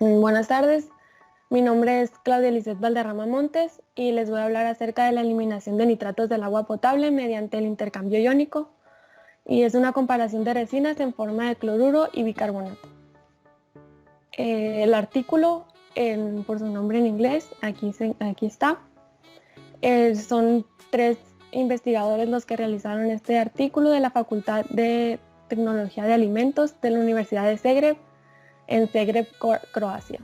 Buenas tardes, mi nombre es Claudia Lisset Valderrama Montes y les voy a hablar acerca de la eliminación de nitratos del agua potable mediante el intercambio iónico, y es una comparación de resinas en forma de cloruro y bicarbonato. El artículo, por su nombre en inglés, aquí está. Son 3 investigadores los que realizaron este artículo de la Facultad de Tecnología de Alimentos de la Universidad de Zagreb, en Zagreb, Croacia,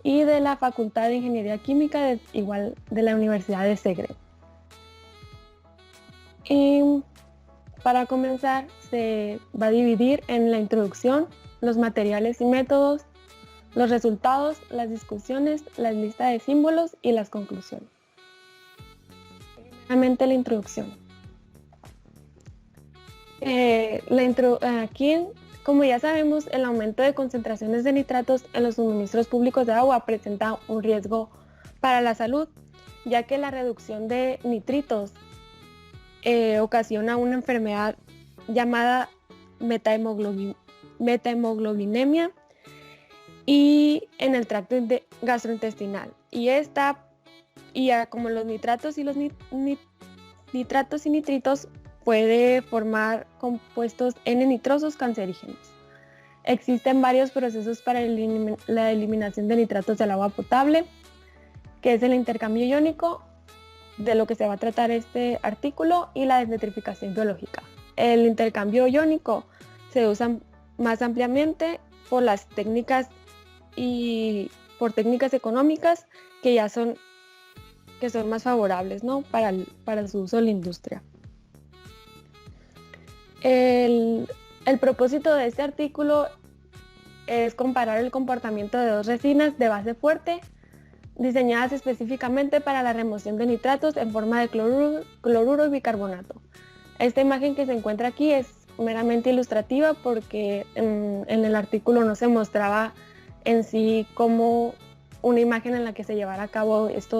y de la Facultad de Ingeniería Química de la Universidad de Zagreb. Y para comenzar, se va a dividir en la introducción, los materiales y métodos, los resultados, las discusiones, la lista de símbolos y las conclusiones. Primeramente, la introducción. Aquí, como ya sabemos, el aumento de concentraciones de nitratos en los suministros públicos de agua presenta un riesgo para la salud, ya que la reducción de nitritos ocasiona una enfermedad llamada metahemoglobinemia y en el tracto gastrointestinal. Como los nitratos y los nitratos y nitritos puede formar compuestos N-nitrosos cancerígenos. Existen varios procesos para la eliminación de nitratos del agua potable, que es el intercambio iónico, de lo que se va a tratar este artículo, y la desnitrificación biológica. El intercambio iónico se usa más ampliamente por las técnicas y por técnicas económicas que son más favorables, ¿no?, para su uso en la industria. El propósito de este artículo es comparar el comportamiento de 2 resinas de base fuerte diseñadas específicamente para la remoción de nitratos en forma de cloruro y bicarbonato. Esta imagen que se encuentra aquí es meramente ilustrativa porque en el artículo no se mostraba en sí como una imagen en la que se llevara a cabo este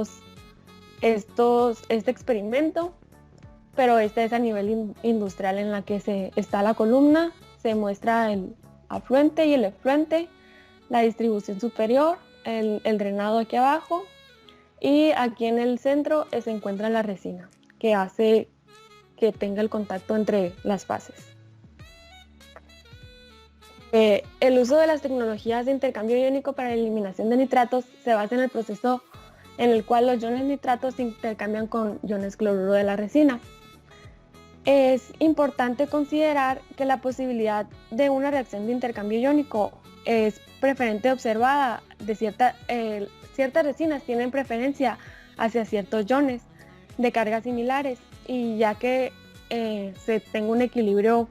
experimento, pero este es a nivel industrial, en la que está la columna, se muestra el afluente y el efluente, la distribución superior, el drenado aquí abajo, y aquí en el centro se encuentra la resina, que hace que tenga el contacto entre las fases. El uso de las tecnologías de intercambio iónico para la eliminación de nitratos se basa en el proceso en el cual los iones nitratos se intercambian con iones cloruro de la resina. Es importante considerar que la posibilidad de una reacción de intercambio iónico es preferente observada de ciertas resinas tienen preferencia hacia ciertos iones de cargas similares, y ya que se tenga un equilibrio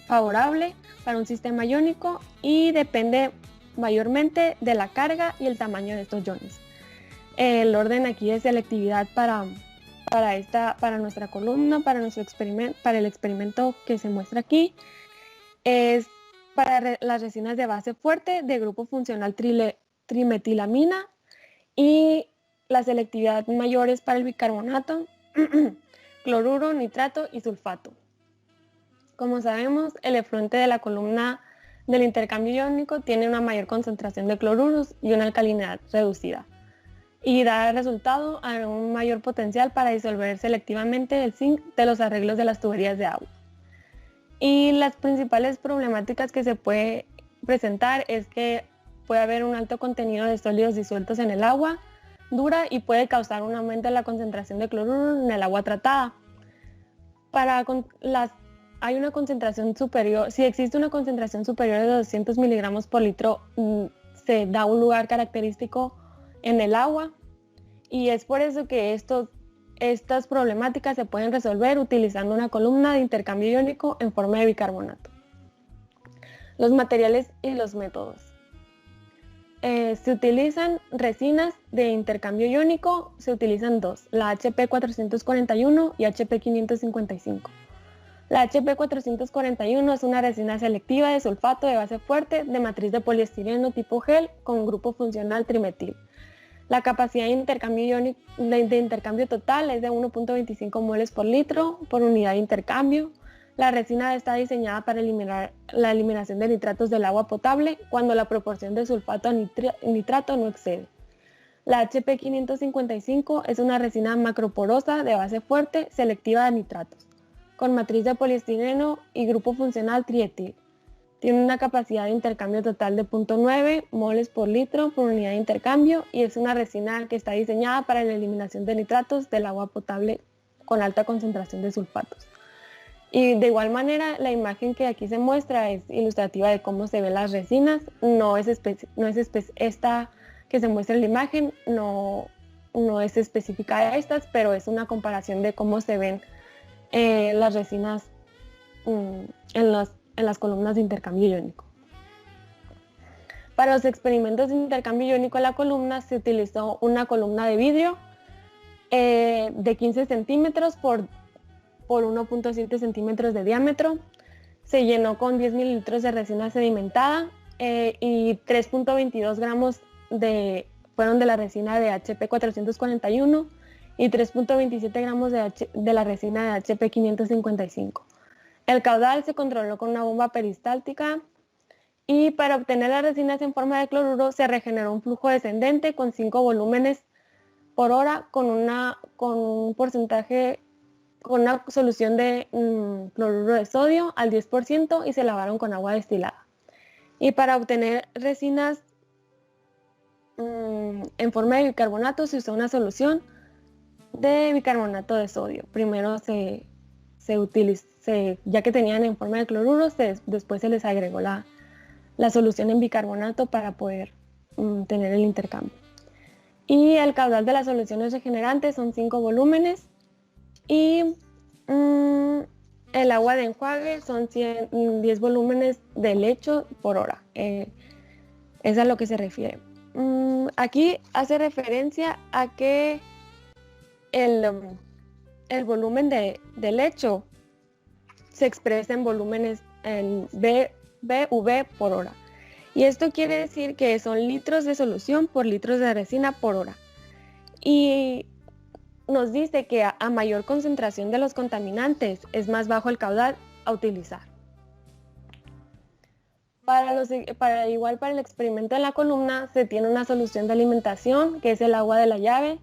favorable para un sistema iónico, y depende mayormente de la carga y el tamaño de estos iones. El orden aquí de selectividad para nuestra columna, para el experimento que se muestra aquí, es para las resinas de base fuerte de grupo funcional trimetilamina, y la selectividad mayor es para el bicarbonato, cloruro, nitrato y sulfato. Como sabemos, el efluente de la columna del intercambio iónico tiene una mayor concentración de cloruros y una alcalinidad reducida, y da resultado a un mayor potencial para disolver selectivamente el zinc de los arreglos de las tuberías de agua. Y las principales problemáticas que se puede presentar es que puede haber un alto contenido de sólidos disueltos en el agua dura y puede causar un aumento de la concentración de cloruro en el agua tratada. Hay una concentración superior, si existe una concentración superior de 200 miligramos por litro, se da un lugar característico en el agua, y es por eso que estas problemáticas se pueden resolver utilizando una columna de intercambio iónico en forma de bicarbonato. Los materiales y los métodos. Se utilizan resinas de intercambio iónico, se utilizan 2, la HP 441 y HP 555. La HP 441 es una resina selectiva de sulfato de base fuerte de matriz de poliestireno tipo gel con grupo funcional trimetil. La capacidad de intercambio total es de 1.25 moles por litro por unidad de intercambio. La resina está diseñada para eliminar la eliminación de nitratos del agua potable cuando la proporción de sulfato a nitrato no excede. La HP 555 es una resina macroporosa de base fuerte, selectiva de nitratos, con matriz de poliestireno y grupo funcional trietil. Tiene una capacidad de intercambio total de 0.9 moles por litro por unidad de intercambio y es una resina que está diseñada para la eliminación de nitratos del agua potable con alta concentración de sulfatos. Y de igual manera, la imagen que aquí se muestra es ilustrativa de cómo se ven las resinas. Esta que se muestra en la imagen no es específica de estas, pero es una comparación de cómo se ven las resinas en las columnas de intercambio iónico. Para los experimentos de intercambio iónico en la columna se utilizó una columna de vidrio de 15 centímetros por 1.7 centímetros de diámetro. Se llenó con 10 mililitros de resina sedimentada y 3.22 gramos fueron de la resina de HP 441 y 3.27 gramos de la resina de HP 555. El caudal se controló con una bomba peristáltica y para obtener las resinas en forma de cloruro se regeneró un flujo descendente con 5 volúmenes por hora con una solución de cloruro de sodio al 10% y se lavaron con agua destilada. Y para obtener resinas en forma de bicarbonato se usó una solución de bicarbonato de sodio. Primero ya que tenían en forma de cloruro, después se les agregó la solución en bicarbonato para poder tener el intercambio. Y el caudal de las soluciones regenerantes son 5 volúmenes y el agua de enjuague son 10 volúmenes de lecho por hora. Es a lo que se refiere. Aquí hace referencia a que el volumen de lecho se expresa en volúmenes en BV por hora. Y esto quiere decir que son litros de solución por litros de resina por hora. Y nos dice que a mayor concentración de los contaminantes es más bajo el caudal a utilizar. Para el experimento en la columna se tiene una solución de alimentación que es el agua de la llave,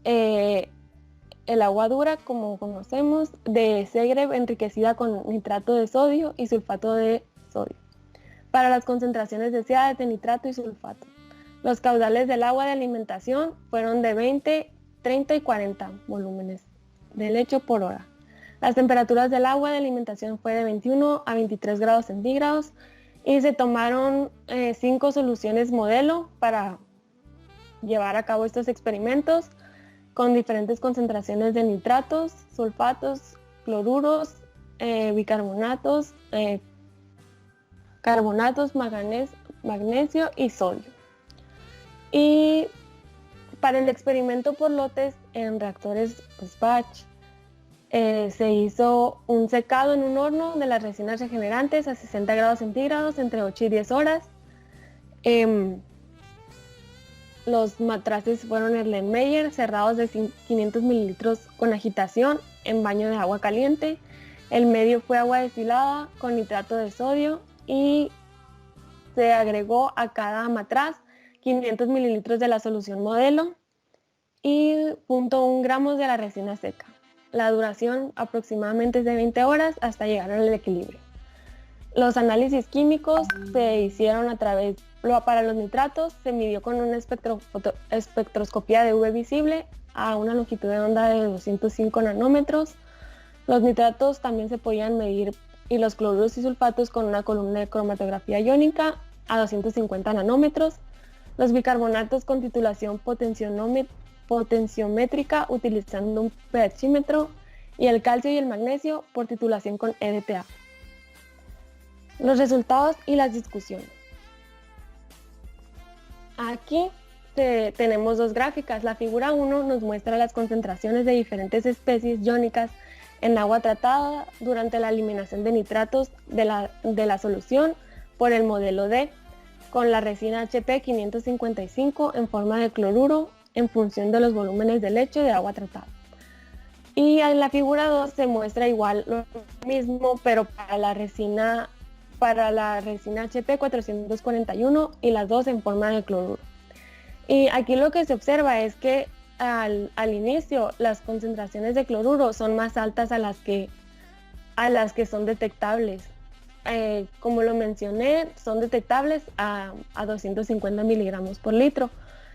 el agua dura como conocemos, de Segre enriquecida con nitrato de sodio y sulfato de sodio, para las concentraciones deseadas de nitrato y sulfato. Los caudales del agua de alimentación fueron de 20, 30 y 40 volúmenes de lecho por hora. Las temperaturas del agua de alimentación fue de 21 a 23 grados centígrados y se tomaron 5 soluciones modelo para llevar a cabo estos experimentos con diferentes concentraciones de nitratos, sulfatos, cloruros, bicarbonatos, carbonatos, magnesio y sodio. Y para el experimento por lotes en reactores batch, se hizo un secado en un horno de las resinas regenerantes a 60 grados centígrados entre 8 y 10 horas. Los matraces fueron Erlenmeyer cerrados de 500 mililitros con agitación en baño de agua caliente. El medio fue agua destilada con nitrato de sodio y se agregó a cada matraz 500 mililitros de la solución modelo y 0.1 gramos de la resina seca. La duración aproximadamente es de 20 horas hasta llegar al equilibrio. Los análisis químicos se hicieron para los nitratos, se midió con una espectroscopía de UV visible a una longitud de onda de 205 nanómetros. Los nitratos también se podían medir y los cloruros y sulfatos con una columna de cromatografía iónica a 250 nanómetros. Los bicarbonatos con titulación potenciométrica utilizando un pHímetro y el calcio y el magnesio por titulación con EDTA. Los resultados y las discusiones. Aquí tenemos dos gráficas. La figura 1 nos muestra las concentraciones de diferentes especies iónicas en agua tratada durante la eliminación de nitratos de la solución por el modelo D con la resina HP 555 en forma de cloruro en función de los volúmenes de lecho de agua tratada. Y en la figura 2 se muestra igual lo mismo, pero para la resina HP 441 y las dos en forma de cloruro. Y aquí lo que se observa es que al inicio las concentraciones de cloruro son más altas a las que son detectables. Como lo mencioné, son detectables a 250 miligramos por litro.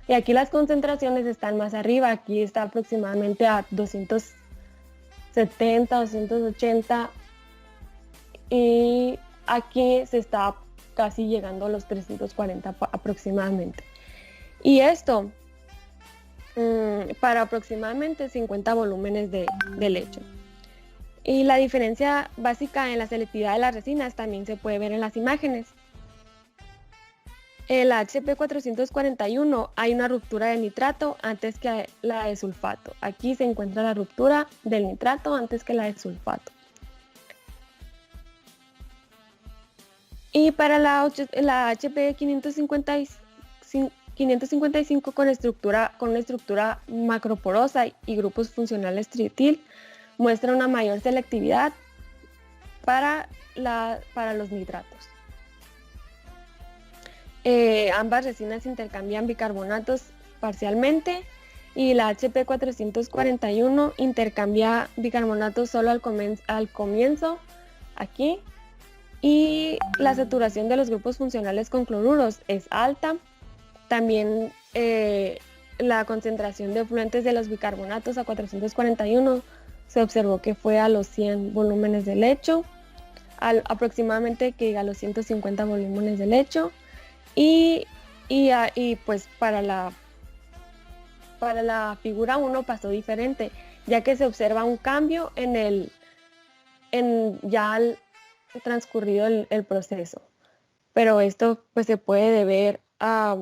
Y aquí las concentraciones están más arriba, aquí está aproximadamente a 270, 280 y aquí se está casi llegando a los 340 aproximadamente. Y esto para aproximadamente 50 volúmenes de lecho. Y la diferencia básica en la selectividad de las resinas también se puede ver en las imágenes. El HP 441 hay una ruptura de nitrato antes que la de sulfato. Aquí se encuentra la ruptura del nitrato antes que la de sulfato. Y para la HP 555 con una estructura macroporosa y grupos funcionales trietil muestra una mayor selectividad para los nitratos. Ambas resinas intercambian bicarbonatos parcialmente y la HP 441 intercambia bicarbonatos solo al comienzo, aquí, y la saturación de los grupos funcionales con cloruros es alta. También la concentración de efluentes de los bicarbonatos a 441 se observó que fue a los 100 volúmenes de lecho, aproximadamente que a los 150 volúmenes de lecho. Y pues para la figura 1 pasó diferente, ya que se observa un cambio en ya al transcurrido el proceso. Pero esto pues se puede deber a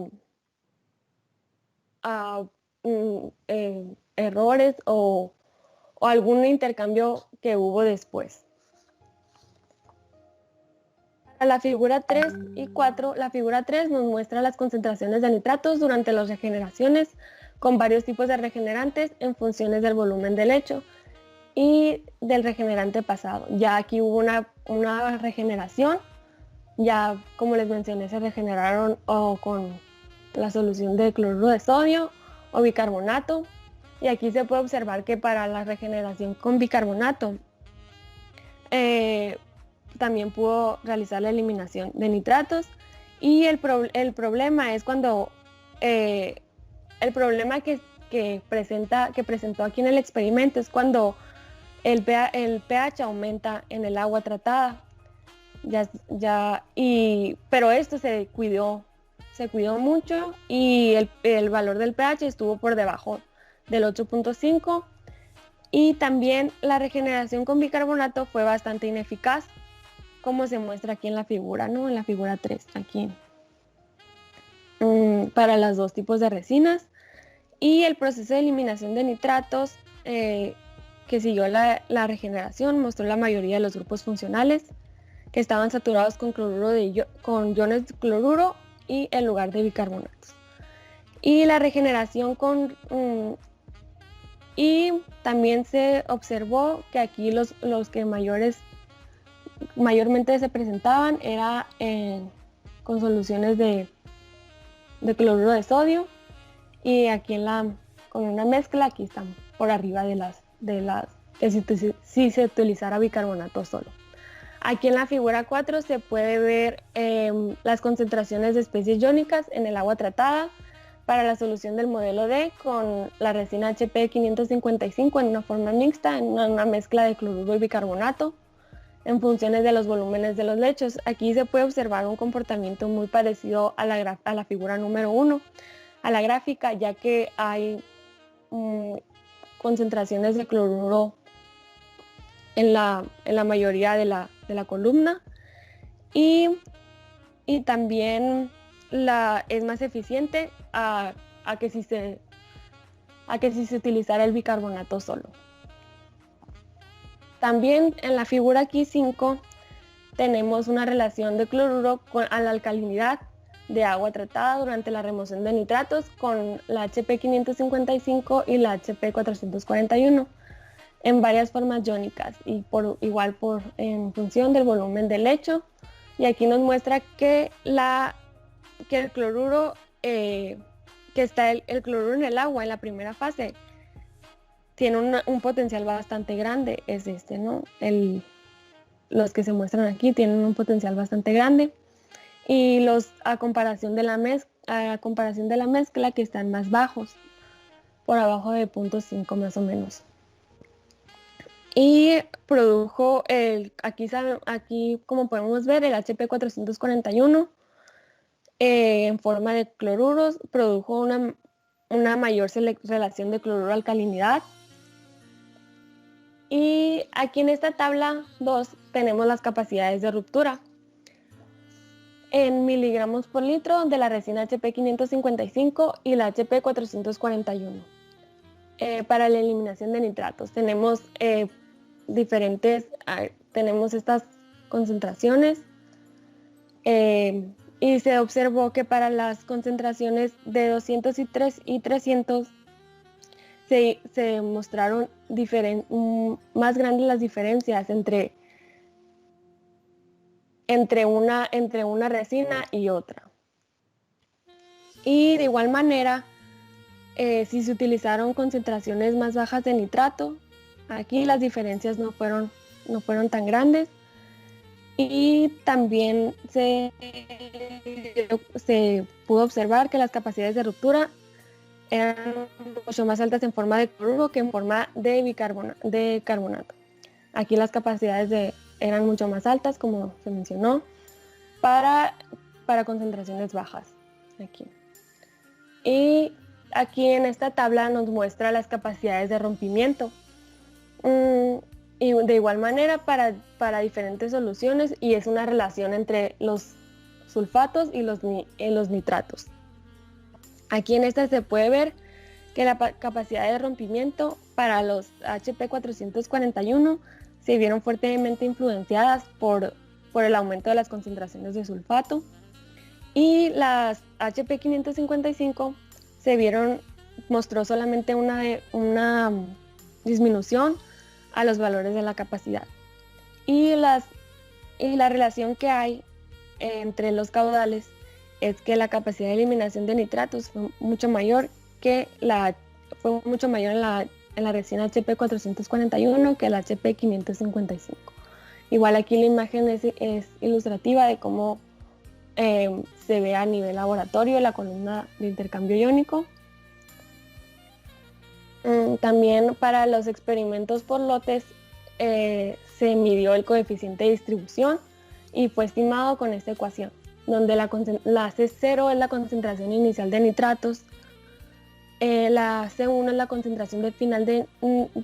errores o algún intercambio que hubo después. Para la figura 3 y 4, la figura 3 nos muestra las concentraciones de nitratos durante las regeneraciones con varios tipos de regenerantes en funciones del volumen del lecho y del regenerante pasado. Ya aquí hubo una regeneración, ya como les mencioné se regeneraron o con la solución de cloruro de sodio o bicarbonato, y aquí se puede observar que para la regeneración con bicarbonato también pudo realizar la eliminación de nitratos. Y el problema es cuando el problema que presentó aquí en el experimento es cuando el pH aumenta en el agua tratada. Pero esto se cuidó mucho y el valor del pH estuvo por debajo del 8.5, y también la regeneración con bicarbonato fue bastante ineficaz, como se muestra aquí en la figura, ¿no? En la figura 3, aquí. Para los dos tipos de resinas. Y el proceso de eliminación de nitratos que siguió la regeneración mostró la mayoría de los grupos funcionales que estaban saturados con con iones de cloruro y en lugar de bicarbonatos. Y la regeneración y también se observó que aquí los que mayormente se presentaban era con soluciones de cloruro de sodio, y aquí con una mezcla aquí están por arriba de las si se utilizara bicarbonato solo. Aquí en la figura 4 se puede ver las concentraciones de especies iónicas en el agua tratada para la solución del modelo D con la resina HP 555 en una forma mixta, en una mezcla de cloruro y bicarbonato en funciones de los volúmenes de los lechos. Aquí se puede observar un comportamiento muy parecido a la figura número 1, a la gráfica, ya que hay concentraciones de cloruro en la mayoría de la columna, y también es más eficiente a que si se utilizara el bicarbonato solo. También en la figura aquí 5 tenemos una relación de cloruro a la alcalinidad de agua tratada durante la remoción de nitratos con la HP 555 y la HP 441. en varias formas iónicas y en función del volumen del lecho. Y aquí nos muestra que el cloruro, que está el cloruro en el agua en la primera fase, tiene un potencial bastante grande, es ¿no? Los que se muestran aquí tienen un potencial bastante grande, y a comparación de la mezcla, que están más bajos, por abajo de 0.5 más o menos. Y produjo aquí como podemos ver, el HP441 en forma de cloruros produjo una mayor relación de cloruro-alcalinidad. Y aquí en esta tabla 2 tenemos las capacidades de ruptura en miligramos por litro de la resina HP555 y la HP441. Para la eliminación de nitratos tenemos tenemos estas concentraciones, y se observó que para las concentraciones de 200 y 300 se mostraron más grandes las diferencias entre una resina y otra. Y de igual manera, si se utilizaron concentraciones más bajas de nitrato, aquí las diferencias no fueron tan grandes. Y también se pudo observar que las capacidades de ruptura eran mucho más altas en forma de cloruro que en forma de carbonato. Aquí las capacidades eran mucho más altas, como se mencionó, para concentraciones bajas. Y aquí en esta tabla nos muestra las capacidades de rompimiento. Y de igual manera para diferentes soluciones, y es una relación entre los sulfatos y los nitratos. Aquí en esta se puede ver que la capacidad de rompimiento para los HP441 se vieron fuertemente influenciadas por el aumento de las concentraciones de sulfato, y las HP555 mostró solamente una disminución a los valores de la capacidad. Y la relación que hay entre los caudales es que la capacidad de eliminación de nitratos fue mucho mayor en la resina HP441 que la HP555. Igual aquí la imagen es ilustrativa de cómo se ve a nivel laboratorio la columna de intercambio iónico. También para los experimentos por lotes se midió el coeficiente de distribución y fue estimado con esta ecuación, donde la C0 es la concentración inicial de nitratos, la C1 es la concentración de final de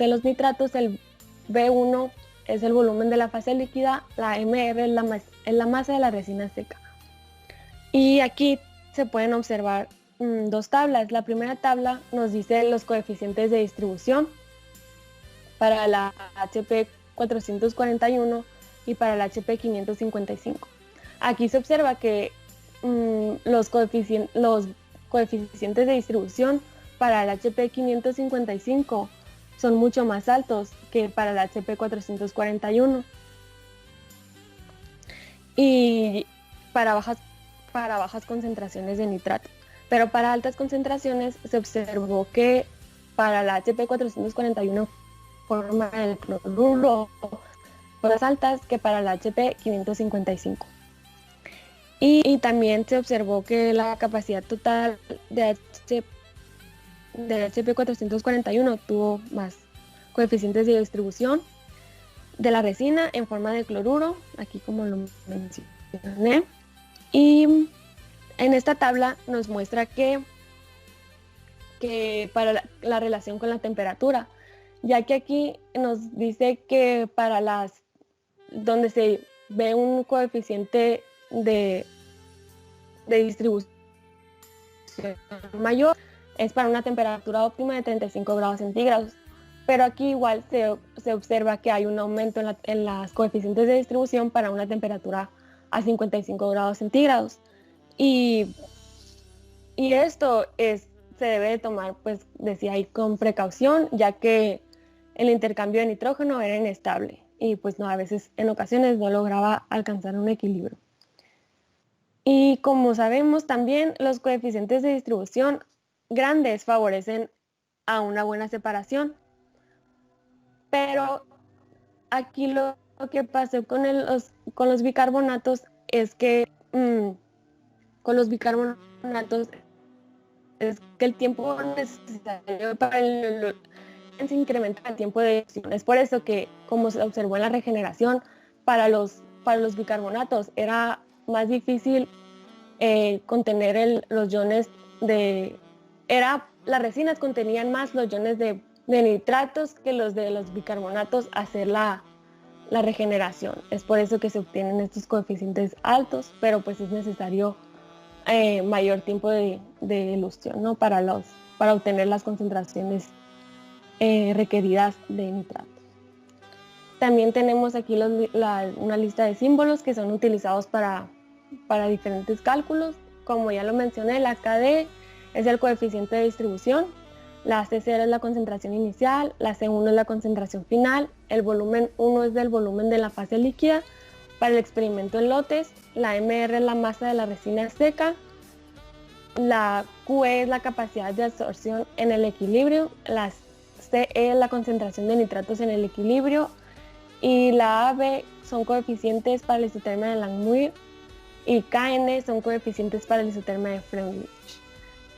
los nitratos, el B1 es el volumen de la fase líquida, la MR es la masa de la resina seca. Y aquí se pueden observar dos tablas. La primera tabla nos dice los coeficientes de distribución para la HP441 y para la HP555. Aquí se observa que los coeficientes de distribución para la HP555 son mucho más altos que para la HP441. Y para bajas concentraciones de nitrato. Pero para altas concentraciones se observó que para la HP441 forma el cloruro más altas que para la HP555. Y también se observó que la capacidad total de HP441 tuvo más coeficientes de distribución de la resina en forma de cloruro, aquí como lo mencioné. Y en esta tabla nos muestra que para la relación con la temperatura, ya que aquí nos dice que para donde se ve un coeficiente de distribución mayor, es para una temperatura óptima de 35 grados centígrados. Pero aquí igual se observa que hay un aumento en las coeficientes de distribución para una temperatura a 55 grados centígrados. Y esto se debe tomar, pues decía ahí, con precaución, ya que el intercambio de nitrógeno era inestable y pues no, a veces en ocasiones no lograba alcanzar un equilibrio. Y como sabemos también, los coeficientes de distribución grandes favorecen a una buena separación, pero aquí lo que pasó con los bicarbonatos es que con los bicarbonatos es que el tiempo necesario para se incrementa el tiempo de reacción. Es por eso que, como se observó en la regeneración, para los bicarbonatos era más difícil contener los iones las resinas contenían más los iones de nitratos que los de los bicarbonatos hacer la regeneración. Es por eso que se obtienen estos coeficientes altos, pero pues es necesario mayor tiempo de elusión, ¿no? para obtener las concentraciones requeridas de nitratos. También tenemos aquí una lista de símbolos que son utilizados para diferentes cálculos. Como ya lo mencioné, la KD es el coeficiente de distribución, la C0 es la concentración inicial, la C1 es la concentración final, el volumen 1 es del volumen de la fase líquida para el experimento en lotes, la MR es la masa de la resina seca, la QE es la capacidad de absorción en el equilibrio, la CE es la concentración de nitratos en el equilibrio y la AB son coeficientes para la isoterma de Langmuir y KN son coeficientes para la isoterma de Freundlich.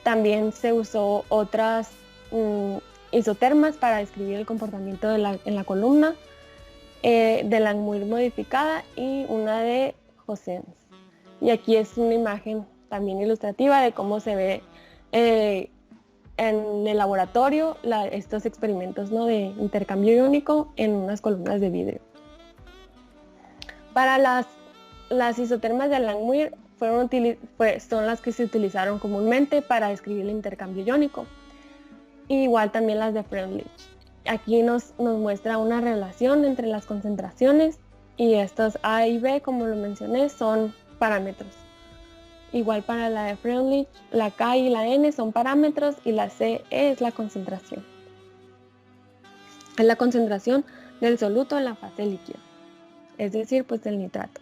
También se usó otras isotermas para describir el comportamiento en la columna de Langmuir modificada y una de Hossens. Y aquí es una imagen también ilustrativa de cómo se ve en el laboratorio estos experimentos, ¿no? de intercambio iónico en unas columnas de vidrio. Para las isotermas de Langmuir son las que se utilizaron comúnmente para describir el intercambio iónico. Igual también las de Freundlich. Aquí nos muestra una relación entre las concentraciones y estos A y B, como lo mencioné, son parámetros. Igual para la de Freundlich, la K y la N son parámetros y la CE es la concentración. Es la concentración del soluto en la fase líquida, es decir, pues del nitrato.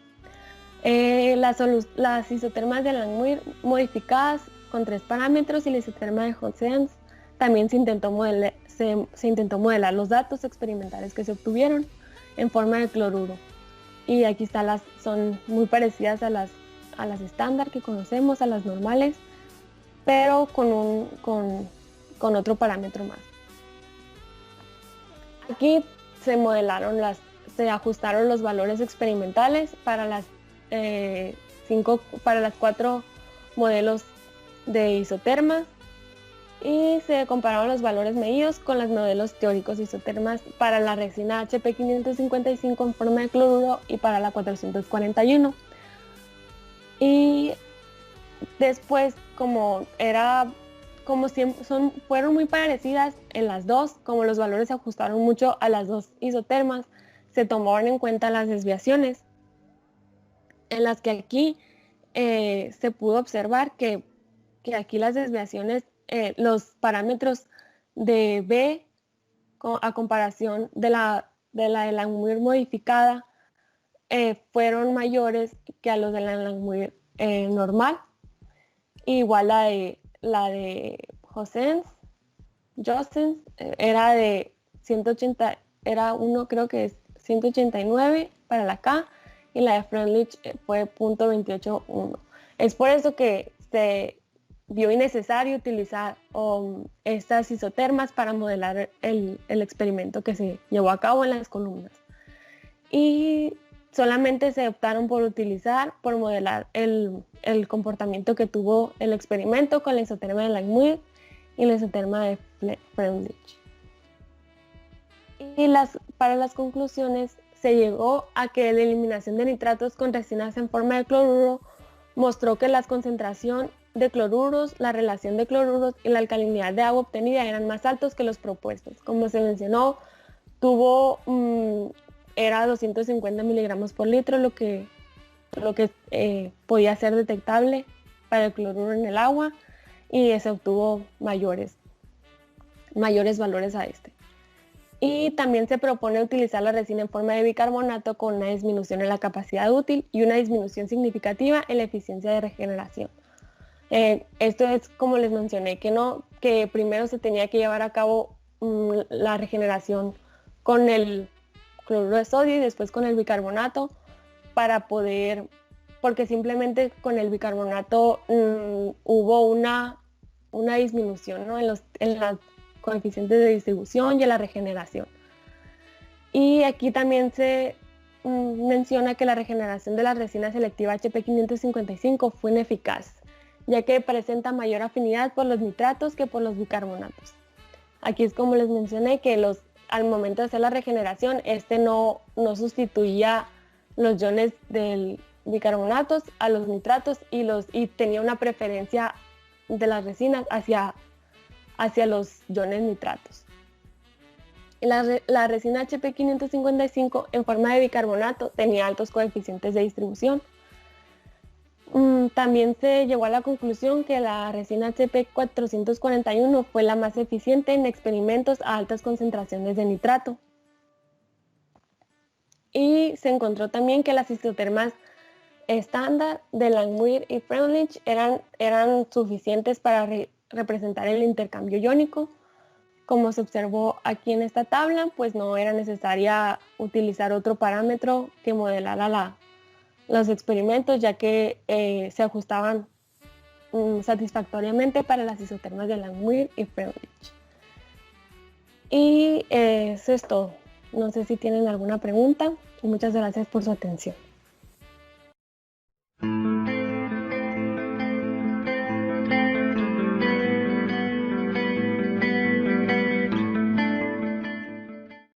Las isotermas de Langmuir modificadas con 3 parámetros y la isoterma de Hossens también se intentó modelar los datos experimentales que se obtuvieron en forma de cloruro. Y aquí son muy parecidas a las estándar que conocemos, a las normales, pero con otro parámetro más. Aquí se ajustaron los valores experimentales para las 4 modelos de isotermas y se compararon los valores medidos con los modelos teóricos de isotermas para la resina HP 555 en forma de cloruro y para la 441. Y después, fueron muy parecidas en las dos, como los valores se ajustaron mucho a las dos isotermas, se tomaron en cuenta las desviaciones, en las que aquí se pudo observar que aquí las desviaciones, los parámetros de B a comparación de la de Langmuir modificada fueron mayores que a los de la Langmuir normal. Igual la de Hossens era de 180, era uno creo que es 189 para la K y la de Freundlich fue .281. Es por eso que se vio innecesario utilizar estas isotermas para modelar el experimento que se llevó a cabo en las columnas. Y solamente se optaron por modelar el comportamiento que tuvo el experimento con la isoterma de Langmuir y la isoterma de Freundlich. Y para las conclusiones se llegó a que la eliminación de nitratos con resinas en forma de cloruro mostró que la concentración de cloruros, la relación de cloruros y la alcalinidad de agua obtenida eran más altos que los propuestos. Como se mencionó, era 250 miligramos por litro lo que podía ser detectable para el cloruro en el agua, y se obtuvo mayores valores a este. Y también se propone utilizar la resina en forma de bicarbonato con una disminución en la capacidad útil y una disminución significativa en la eficiencia de regeneración. Esto es como les mencioné, que primero se tenía que llevar a cabo la regeneración con el cloruro de sodio y después con el bicarbonato para poder, porque simplemente con el bicarbonato hubo una disminución, ¿no? en los coeficientes de distribución y en la regeneración. Y aquí también se menciona que la regeneración de la resina selectiva HP555 fue ineficaz, ya que presenta mayor afinidad por los nitratos que por los bicarbonatos. Aquí es como les mencioné que al momento de hacer la regeneración, no sustituía los iones del bicarbonatos a los nitratos y tenía una preferencia de las resinas hacia los iones nitratos. La resina HP555 en forma de bicarbonato tenía altos coeficientes de distribución. También se llegó a la conclusión que la resina HP441 fue la más eficiente en experimentos a altas concentraciones de nitrato. Y se encontró también que las isotermas estándar de Langmuir y Freundlich eran suficientes para representar el intercambio iónico. Como se observó aquí en esta tabla, pues no era necesaria utilizar otro parámetro que modelara los experimentos, ya que se ajustaban satisfactoriamente para las isotermas de Langmuir y Freundlich. Y eso es todo. No sé si tienen alguna pregunta y muchas gracias por su atención.